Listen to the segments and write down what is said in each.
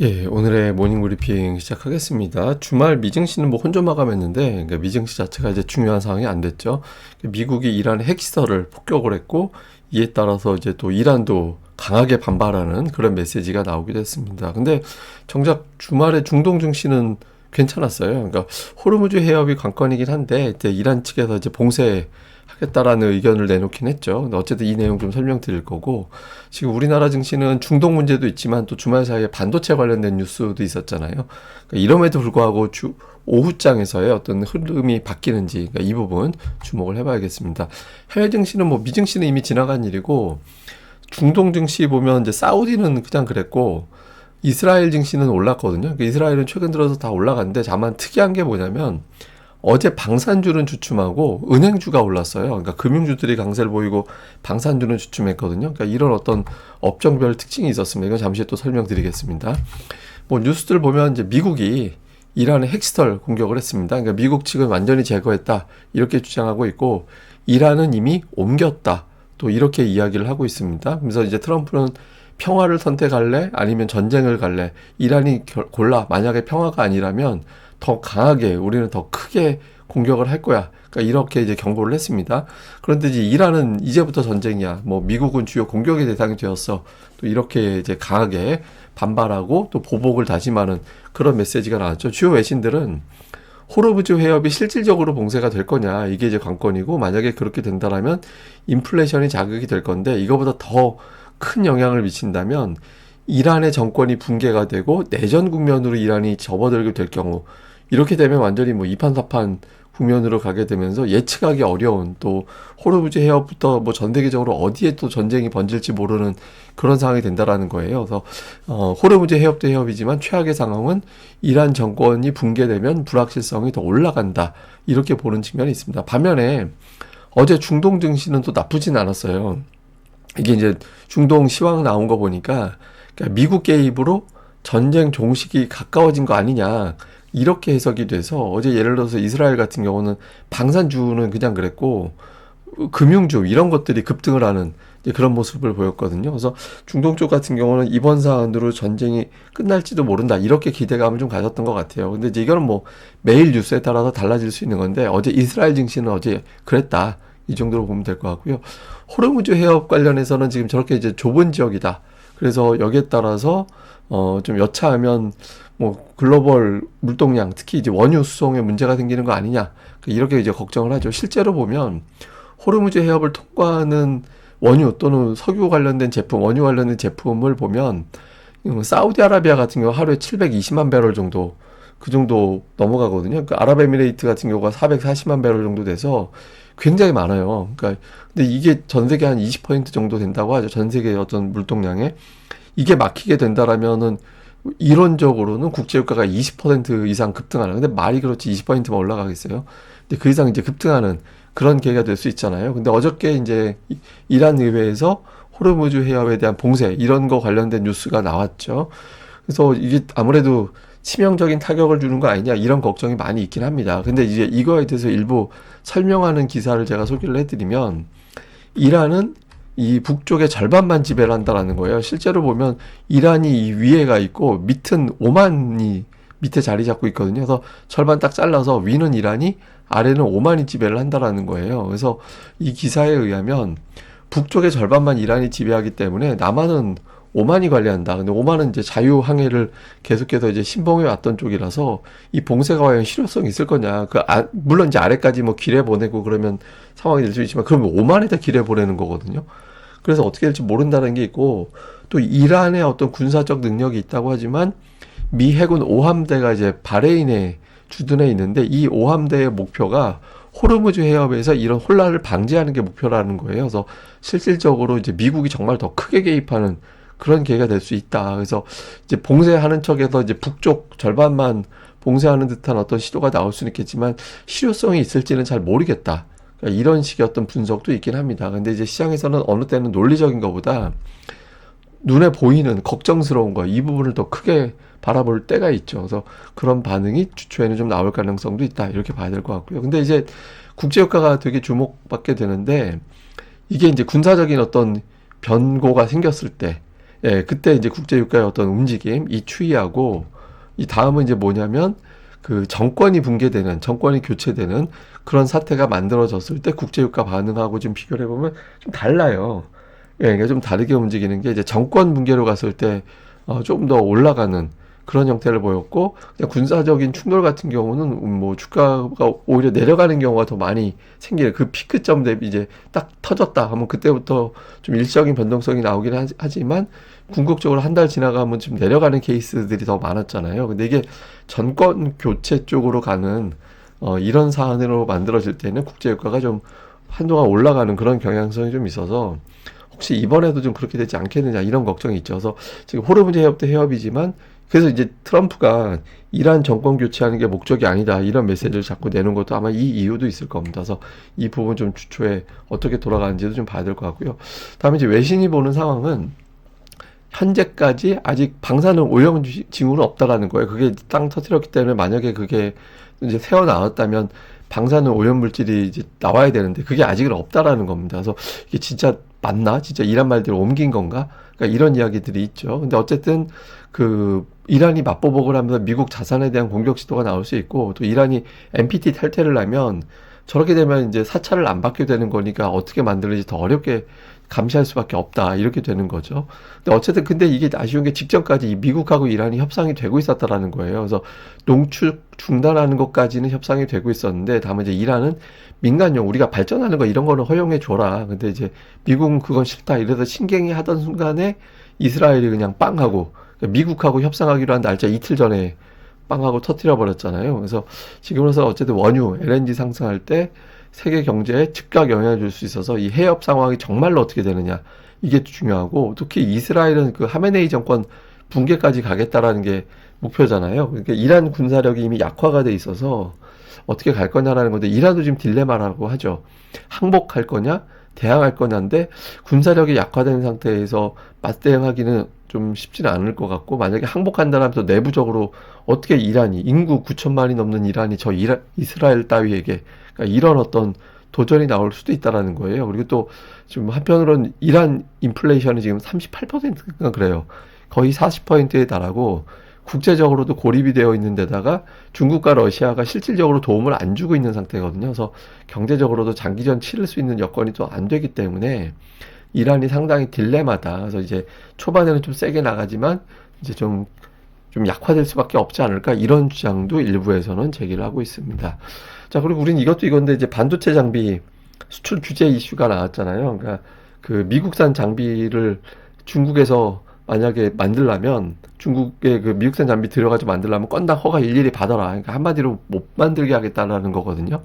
예, 오늘의 모닝 브리핑 시작하겠습니다. 주말 미증시는 뭐 혼조 마감했는데, 그러니까 미증시 자체가 이제 중요한 상황이 안 됐죠. 미국이 이란의 핵시설을 폭격을 했고, 이에 따라서 이제 또 이란도 강하게 반발하는 그런 메시지가 나오기도 했습니다. 근데 정작 주말에 중동 증시는 괜찮았어요. 그러니까 호르무즈 해협이 관건이긴 한데, 이제 이란 측에서 이제 봉쇄하겠다라는 의견을 내놓긴 했죠. 근데 어쨌든 이 내용 좀 설명드릴 거고, 지금 우리나라 증시는 중동 문제도 있지만 또 주말 사이에 반도체 관련된 뉴스도 있었잖아요. 그러니까 이럼에도 불구하고 오후장에서의 어떤 흐름이 바뀌는지, 그러니까 이 부분 주목을 해봐야겠습니다. 해외 증시는 뭐 미증시는 이미 지나간 일이고, 중동 증시 보면 이제 사우디는 그냥 그랬고, 이스라엘 증시는 올랐거든요. 그러니까 이스라엘은 최근 들어서 다 올라갔는데, 다만 특이한 게 뭐냐면 어제 방산주는 주춤하고 은행주가 올랐어요. 그러니까 금융주들이 강세를 보이고 방산주는 주춤했거든요. 그러니까 이런 어떤 업종별 특징이 있었습니다. 이건 잠시 또 설명드리겠습니다. 뭐 뉴스들 보면 이제 미국이 이란의 핵시설 공격을 했습니다. 그러니까 미국 측은 완전히 제거했다 이렇게 주장하고 있고, 이란은 이미 옮겼다 또 이렇게 이야기를 하고 있습니다. 그래서 이제 트럼프는 평화를 선택할래 아니면 전쟁을 갈래, 이란이 골라. 만약에 평화가 아니라면 더 강하게, 우리는 더 크게 공격을 할 거야. 그러니까 이렇게 이제 경고를 했습니다. 그런데 이제 이란은 이제부터 전쟁이야. 뭐 미국은 주요 공격의 대상이 되었어. 또 이렇게 이제 강하게 반발하고 또 보복을 다짐하는 그런 메시지가 나왔죠. 주요 외신들은 호르무즈 해협이 실질적으로 봉쇄가 될 거냐, 이게 이제 관건이고, 만약에 그렇게 된다라면 인플레이션이 자극이 될 건데, 이거보다 더 큰 영향을 미친다면 이란의 정권이 붕괴가 되고 내전 국면으로 이란이 접어들게 될 경우, 이렇게 되면 완전히 뭐 이판사판 국면으로 가게 되면서 예측하기 어려운, 또 호르무즈 해협부터 뭐 전 세계적으로 어디에 또 전쟁이 번질지 모르는 그런 상황이 된다라는 거예요. 그래서 호르무즈 해협도 해협이지만 최악의 상황은 이란 정권이 붕괴되면 불확실성이 더 올라간다, 이렇게 보는 측면이 있습니다. 반면에 어제 중동 증시는 또 나쁘진 않았어요. 이게 이제 중동 시황 나온 거 보니까, 그러니까 미국 개입으로 전쟁 종식이 가까워진 거 아니냐, 이렇게 해석이 돼서 어제 예를 들어서 이스라엘 같은 경우는 방산주는 그냥 그랬고, 금융주 이런 것들이 급등을 하는 이제 그런 모습을 보였거든요. 그래서 중동 쪽 같은 경우는 이번 사안으로 전쟁이 끝날지도 모른다, 이렇게 기대감을 좀 가졌던 것 같아요. 근데 이제 이거는 뭐 매일 뉴스에 따라서 달라질 수 있는 건데, 어제 이스라엘 증시는 어제 그랬다, 이 정도로 보면 될 것 같고요. 호르무즈 해협 관련해서는 지금 저렇게 이제 좁은 지역이다. 그래서 여기에 따라서 좀 여차하면 뭐 글로벌 물동량, 특히 이제 원유 수송에 문제가 생기는 거 아니냐, 이렇게 이제 걱정을 하죠. 실제로 보면 호르무즈 해협을 통과하는 원유 또는 석유 관련된 제품, 원유 관련된 제품을 보면 사우디아라비아 같은 경우 하루에 720만 배럴 정도, 그 정도 넘어가거든요. 그 아랍에미레이트 같은 경우가 440만 배럴 정도 돼서 굉장히 많아요. 그러니까 근데 이게 전 세계 한 20% 정도 된다고 하죠. 전 세계 어떤 물동량에. 이게 막히게 된다라면은 이론적으로는 국제유가가 20% 이상 급등하는. 근데 말이 그렇지 20%만 올라가겠어요? 근데 그 이상 이제 급등하는 그런 계기가 될 수 있잖아요. 근데 어저께 이제 이란 의회에서 호르무즈 해협에 대한 봉쇄 이런 거 관련된 뉴스가 나왔죠. 그래서 이게 아무래도 치명적인 타격을 주는 거 아니냐, 이런 걱정이 많이 있긴 합니다. 근데 이제 이거에 대해서 일부 설명하는 기사를 제가 소개를 해드리면, 이란은 이 북쪽의 절반만 지배를 한다라는 거예요. 실제로 보면 이란이 이 위에가 있고 밑은 오만이 밑에 자리 잡고 있거든요. 그래서 절반 딱 잘라서 위는 이란이, 아래는 오만이 지배를 한다라는 거예요. 그래서 이 기사에 의하면 북쪽의 절반만 이란이 지배하기 때문에 남한은 오만이 관리한다. 근데 오만은 이제 자유항해를 계속해서 이제 신봉해 왔던 쪽이라서 이 봉쇄가 과연 실효성이 있을 거냐. 물론 이제 아래까지 뭐 길에 보내고 그러면 상황이 될 수 있지만, 그러면 오만에다 길에 보내는 거거든요. 그래서 어떻게 될지 모른다는 게 있고, 또 이란의 어떤 군사적 능력이 있다고 하지만 미 해군 5함대가 이제 바레인에 주둔해 있는데, 이 5함대의 목표가 호르무즈 해협에서 이런 혼란을 방지하는 게 목표라는 거예요. 그래서 실질적으로 이제 미국이 정말 더 크게 개입하는 그런 계기가 될 수 있다. 그래서 이제 봉쇄하는 척에서 이제 북쪽 절반만 봉쇄하는 듯한 어떤 시도가 나올 수는 있겠지만 실효성이 있을지는 잘 모르겠다. 그러니까 이런 식의 어떤 분석도 있긴 합니다. 근데 이제 시장에서는 어느 때는 논리적인 것보다 눈에 보이는 걱정스러운 거, 이 부분을 더 크게 바라볼 때가 있죠. 그래서 그런 반응이 주초에는 좀 나올 가능성도 있다, 이렇게 봐야 될 것 같고요. 근데 이제 국제유가가 되게 주목받게 되는데, 이게 이제 군사적인 어떤 변고가 생겼을 때, 예, 그때 이제 국제유가의 어떤 움직임, 이 추이하고 이 다음은 이제 뭐냐면 그 정권이 붕괴되는, 정권이 교체되는 그런 사태가 만들어졌을 때 국제유가 반응하고 좀 비교를 해보면 좀 달라요. 예, 그러니까 좀 다르게 움직이는 게 이제 정권 붕괴로 갔을 때 조금 더 올라가는 그런 형태를 보였고, 그냥 군사적인 충돌 같은 경우는 뭐 주가가 오히려 내려가는 경우가 더 많이 생기는 그 피크점 대비 이제 딱 터졌다 하면 그때부터 좀 일시적인 변동성이 나오긴 하지만 궁극적으로 한 달 지나가면 좀 내려가는 케이스들이 더 많았잖아요. 근데 이게 정권 교체 쪽으로 가는 이런 사안으로 만들어질 때는 국제유가가 좀 한동안 올라가는 그런 경향성이 좀 있어서 혹시 이번에도 좀 그렇게 되지 않겠느냐 이런 걱정이 있죠. 그래서 지금 호르무즈 해협도 해협이지만 그래서 이제 트럼프가 이란 정권 교체하는 게 목적이 아니다 이런 메시지를 자꾸 내는 것도 아마 이 이유도 있을 겁니다. 그래서 이 부분 좀 주초에 어떻게 돌아가는지도 좀 봐야 될 것 같고요. 다음에 이제 외신이 보는 상황은 현재까지 아직 방사능 오염 징후는 없다라는 거예요. 그게 땅 터뜨렸기 때문에 만약에 그게 이제 새어 나왔다면 방사능 오염 물질이 이제 나와야 되는데 그게 아직은 없다라는 겁니다. 그래서 이게 진짜 맞나? 진짜 이란 말대로 옮긴 건가? 그러니까 이런 이야기들이 있죠. 근데 어쨌든 그 이란이 맞보복을 하면서 미국 자산에 대한 공격 시도가 나올 수 있고 또 이란이 NPT 탈퇴를 하면 저렇게 되면 이제 사찰을 안 받게 되는 거니까 어떻게 만들는지 더 어렵게 감시할 수밖에 없다 이렇게 되는 거죠. 근데 어쨌든 근데 이게 아쉬운 게 직전까지 미국하고 이란이 협상이 되고 있었다라는 거예요. 그래서 농축 중단하는 것까지는 협상이 되고 있었는데 다만 이제 이란은 민간용 우리가 발전하는 거 이런 거는 허용해 줘라. 근데 이제 미국은 그건 싫다 이래서 신경이 하던 순간에 이스라엘이 그냥 빵 하고 미국하고 협상하기로 한 날짜 이틀 전에 빵하고 터뜨려 버렸잖아요. 그래서 지금으로서 어쨌든 원유, LNG 상승할 때 세계 경제에 즉각 영향을 줄 수 있어서 이 해협 상황이 정말로 어떻게 되느냐 이게 중요하고 특히 이스라엘은 그 하메네이 정권 붕괴까지 가겠다라는 게 목표잖아요. 그러니까 이란 군사력이 이미 약화가 돼 있어서 어떻게 갈 거냐라는 건데 이란도 지금 딜레마라고 하죠. 항복할 거냐, 대항할 거냐인데 군사력이 약화된 상태에서 맞대응하기는 좀 쉽지는 않을 것 같고 만약에 항복한다면 또 내부적으로 어떻게 이란이 인구 9천만이 넘는 이란이 이스라엘 따위에게 그러니까 이런 어떤 도전이 나올 수도 있다라는 거예요. 그리고 또 지금 한편으로는 이란 인플레이션이 지금 38%가 그래요. 거의 40%에 달하고 국제적으로도 고립이 되어 있는 데다가 중국과 러시아가 실질적으로 도움을 안 주고 있는 상태거든요. 그래서 경제적으로도 장기전 치를 수 있는 여건이 또 안 되기 때문에 이란이 상당히 딜레마다. 그래서 이제 초반에는 좀 세게 나가지만 이제 좀 약화될 수밖에 없지 않을까 이런 주장도 일부에서는 제기를 하고 있습니다. 자, 그리고 우린 이것도 이건데 이제 반도체 장비 수출 규제 이슈가 나왔잖아요. 그러니까 그 미국산 장비를 중국에서 만약에 만들려면 중국에 그 미국산 장비 들여가지고 만들려면 건당 허가 일일이 받아라. 그러니까 한마디로 못 만들게 하겠다라는 거거든요.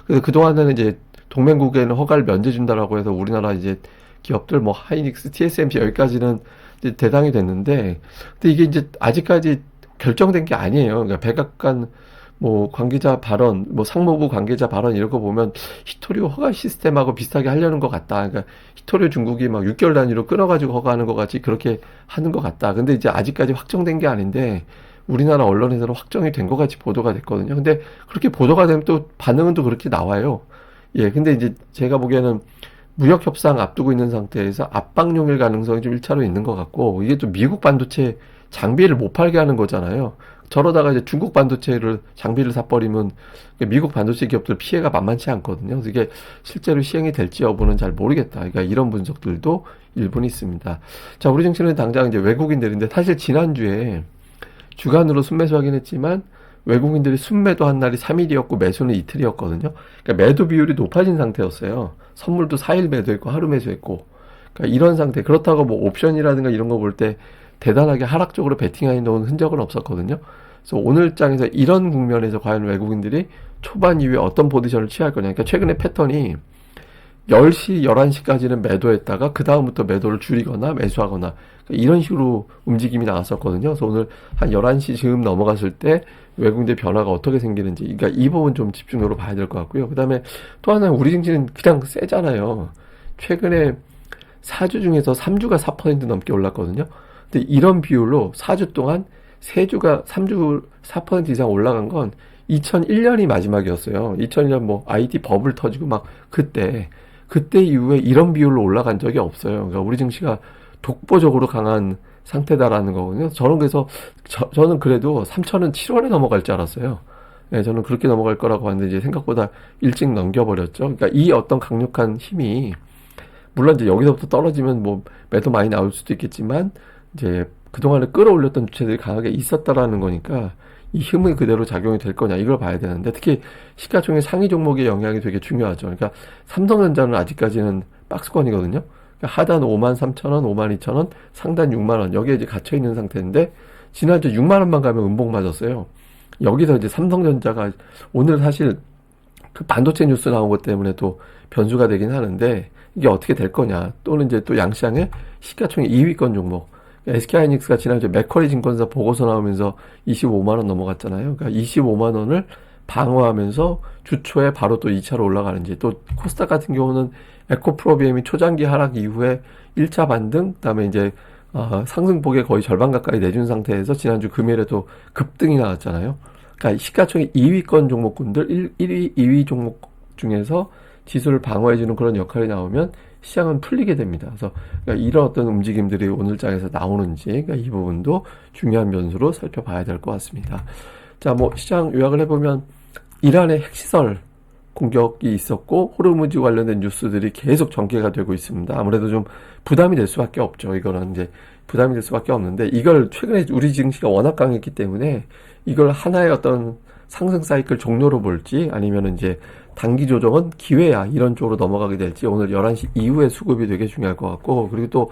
그래서 그동안에는 이제 동맹국에는 허가를 면제준다라고 해서 우리나라 이제 기업들 뭐 하이닉스, TSMC 여기까지는 이제 대상이 됐는데 근데 이게 이제 아직까지 결정된 게 아니에요. 그러니까 백악관 뭐 관계자 발언, 뭐 상무부 관계자 발언 이런 거 보면 히토리오 허가 시스템하고 비슷하게 하려는 것 같다. 그러니까 히토리오 중국이 막 6개월 단위로 끊어가지고 허가하는 것 같이 그렇게 하는 것 같다. 근데 이제 아직까지 확정된 게 아닌데 우리나라 언론에서는 확정이 된 것 같이 보도가 됐거든요. 근데 그렇게 보도가 되면 또 반응은 또 그렇게 나와요. 예, 근데 이제 제가 보기에는 무역 협상 앞두고 있는 상태에서 압박용일 가능성이 좀 1차로 있는 것 같고 이게 또 미국 반도체 장비를 못 팔게 하는 거잖아요. 저러다가 이제 중국 반도체를 장비를 사버리면 미국 반도체 기업들 피해가 만만치 않거든요. 그래서 이게 실제로 시행이 될지 여부는 잘 모르겠다. 그러니까 이런 분석들도 일부는 있습니다. 자, 우리 증시는 당장 이제 외국인들인데 사실 지난주에 주간으로 순매수하긴 했지만 외국인들이 순매도한 날이 3일이었고 매수는 이틀이었거든요. 그러니까 매도 비율이 높아진 상태였어요. 선물도 4일 매도했고 하루 매수했고. 그러니까 이런 상태. 그렇다고 뭐 옵션이라든가 이런 거 볼 때 대단하게 하락적으로 베팅하는 흔적은 없었거든요. 그래서 오늘 장에서 이런 국면에서 과연 외국인들이 초반 이후에 어떤 포지션을 취할 거냐. 그러니까 최근에 패턴이 10시, 11시까지는 매도했다가 그 다음부터 매도를 줄이거나 매수하거나 그러니까 이런 식으로 움직임이 나왔었거든요. 그래서 오늘 한 11시 즈음 넘어갔을 때 외국인들 변화가 어떻게 생기는지 그러니까 이 부분 좀 집중적으로 봐야 될 것 같고요. 그 다음에 또 하나는 우리 증시는 그냥 세잖아요. 최근에 4주 중에서 3주가 4% 넘게 올랐거든요. 근데 이런 비율로 4주 동안 3주가 3주 4% 이상 올라간 건 2001년이 마지막이었어요. 2001년 뭐 IT 버블 터지고 막 그때 이후에 이런 비율로 올라간 적이 없어요. 그러니까 우리 증시가 독보적으로 강한 상태다라는 거거든요. 저는 그래서 저는 그래도 3천은 7월에 넘어갈 줄 알았어요. 예, 저는 그렇게 넘어갈 거라고 봤는데 이제 생각보다 일찍 넘겨버렸죠. 그러니까 이 어떤 강력한 힘이 물론 이제 여기서부터 떨어지면 뭐 매도 많이 나올 수도 있겠지만 이제 그동안에 끌어올렸던 주체들이 강하게 있었다라는 거니까 이 힘이 그대로 작용이 될 거냐 이걸 봐야 되는데 특히 시가총액 상위 종목의 영향이 되게 중요하죠. 그러니까 삼성전자는 아직까지는 박스권이거든요. 그러니까 하단 5만 3천 원, 5만 2천 원, 상단 6만 원 여기에 이제 갇혀 있는 상태인데 지난주 6만 원만 가면 음봉 맞았어요. 여기서 이제 삼성전자가 오늘 사실 그 반도체 뉴스 나온 것 때문에 또 변수가 되긴 하는데 이게 어떻게 될 거냐 또는 이제 또 양시장의 시가총액 2위권 종목 SK하이닉스가 지난주에 맥쿼리 증권사 보고서 나오면서 25만 원 넘어갔잖아요. 그러니까 25만 원을 방어하면서 주초에 바로 또 2차로 올라가는지 또 코스닥 같은 경우는 에코프로비엠이 초장기 하락 이후에 1차 반등 그다음에 이제 상승폭의 거의 절반 가까이 내준 상태에서 지난주 금요일에도 급등이 나왔잖아요. 그러니까 시가총액 2위권 종목군들 1위, 2위 종목 중에서 지수를 방어해주는 그런 역할이 나오면 시장은 풀리게 됩니다. 그래서 그러니까 이런 어떤 움직임들이 오늘 장에서 나오는지 그러니까 이 부분도 중요한 변수로 살펴봐야 될 것 같습니다. 자, 뭐 시장 요약을 해보면 이란의 핵시설 공격이 있었고 호르무즈 관련된 뉴스들이 계속 전개가 되고 있습니다. 아무래도 좀 부담이 될 수밖에 없죠. 이거는 이제 부담이 될 수밖에 없는데 이걸 최근에 우리 증시가 워낙 강했기 때문에 이걸 하나의 어떤 상승 사이클 종료로 볼지 아니면 이제 단기 조정은 기회야 이런 쪽으로 넘어가게 될지 오늘 11시 이후에 수급이 되게 중요할 것 같고 그리고 또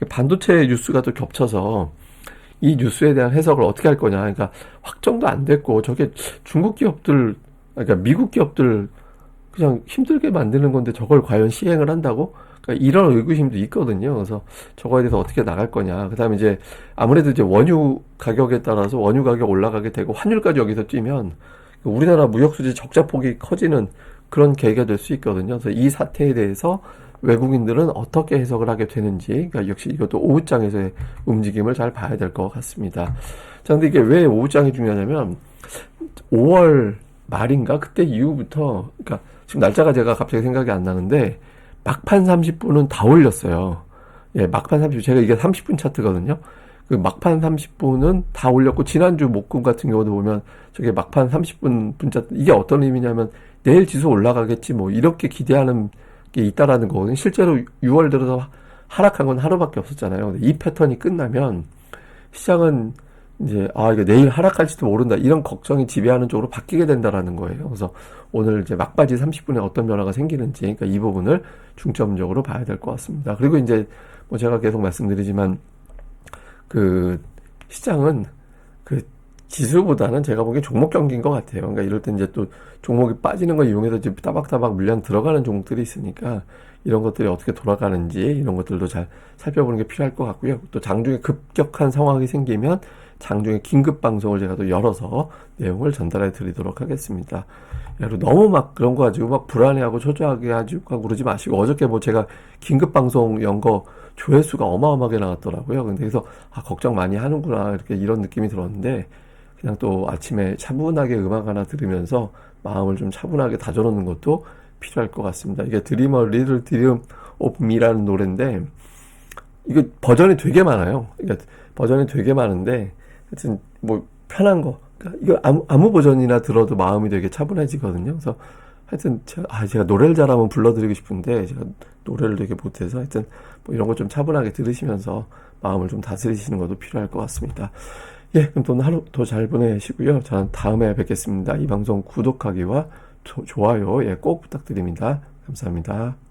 반도체 뉴스가 또 겹쳐서 이 뉴스에 대한 해석을 어떻게 할 거냐 그러니까 확정도 안 됐고 저게 중국 기업들 그러니까 미국 기업들 그냥 힘들게 만드는 건데 저걸 과연 시행을 한다고? 그러니까 이런 의구심도 있거든요. 그래서 저거에 대해서 어떻게 나갈 거냐. 그 다음에 이제 아무래도 이제 원유 가격에 따라서 원유 가격 올라가게 되고 환율까지 여기서 뛰면 우리나라 무역수지 적자폭이 커지는 그런 계기가 될 수 있거든요. 그래서 이 사태에 대해서 외국인들은 어떻게 해석을 하게 되는지, 그러니까 역시 이것도 오후장에서의 움직임을 잘 봐야 될 것 같습니다. 자, 근데 이게 왜 오후장이 중요하냐면 5월 말인가 그때 이후부터, 그러니까 지금 날짜가 제가 갑자기 생각이 안 나는데 막판 30분은 다 올렸어요. 예, 막판 30분 제가 이게 30분 차트거든요. 그 막판 30분은 다 올렸고 지난주 목금 같은 경우도 보면 저게 막판 30분 분짜 이게 어떤 의미냐면 내일 지수 올라가겠지 뭐 이렇게 기대하는 게 있다라는 거거든요. 실제로 6월 들어서 하락한 건 하루밖에 없었잖아요. 근데 이 패턴이 끝나면 시장은 이제 이거 내일 하락할지도 모른다 이런 걱정이 지배하는 쪽으로 바뀌게 된다라는 거예요. 그래서 오늘 이제 막바지 30분에 어떤 변화가 생기는지 그러니까 이 부분을 중점적으로 봐야 될 것 같습니다. 그리고 이제 뭐 제가 계속 말씀드리지만 그 시장은 그 지수보다는 제가 보기엔 종목 경기인 것 같아요. 그러니까 이럴 때 이제 또 종목이 빠지는 걸 이용해서 이제 따박따박 물량 들어가는 종목들이 있으니까 이런 것들이 어떻게 돌아가는지 이런 것들도 잘 살펴보는 게 필요할 것 같고요. 또 장중에 급격한 상황이 생기면 장중에 긴급 방송을 제가 또 열어서 내용을 전달해 드리도록 하겠습니다. 그리고 너무 막 그런 거 가지고 막 불안해하고 초조하게 하고 그러지 마시고 어저께 뭐 제가 긴급 방송 연 거 조회수가 어마어마하게 나왔더라고요. 근데 그래서 걱정 많이 하는구나 이렇게 이런 느낌이 들었는데 그냥 또 아침에 차분하게 음악 하나 들으면서 마음을 좀 차분하게 다져놓는 것도 필요할 것 같습니다. 이게 Dream a Little Dream of Me라는 노래인데 이거 버전이 되게 많아요. 그러니까 버전이 되게 많은데 하여튼 뭐 편한 거 그러니까 이거 아무 버전이나 들어도 마음이 되게 차분해지거든요. 그래서 하여튼 제가 노래를 잘하면 불러드리고 싶은데 제가 노래를 되게 못해서 하여튼 뭐 이런 거 좀 차분하게 들으시면서 마음을 좀 다스리시는 것도 필요할 것 같습니다. 예, 그럼 또 하루 더 잘 보내시고요. 저는 다음에 뵙겠습니다. 이 방송 구독하기와 좋아요 꼭 부탁드립니다. 감사합니다.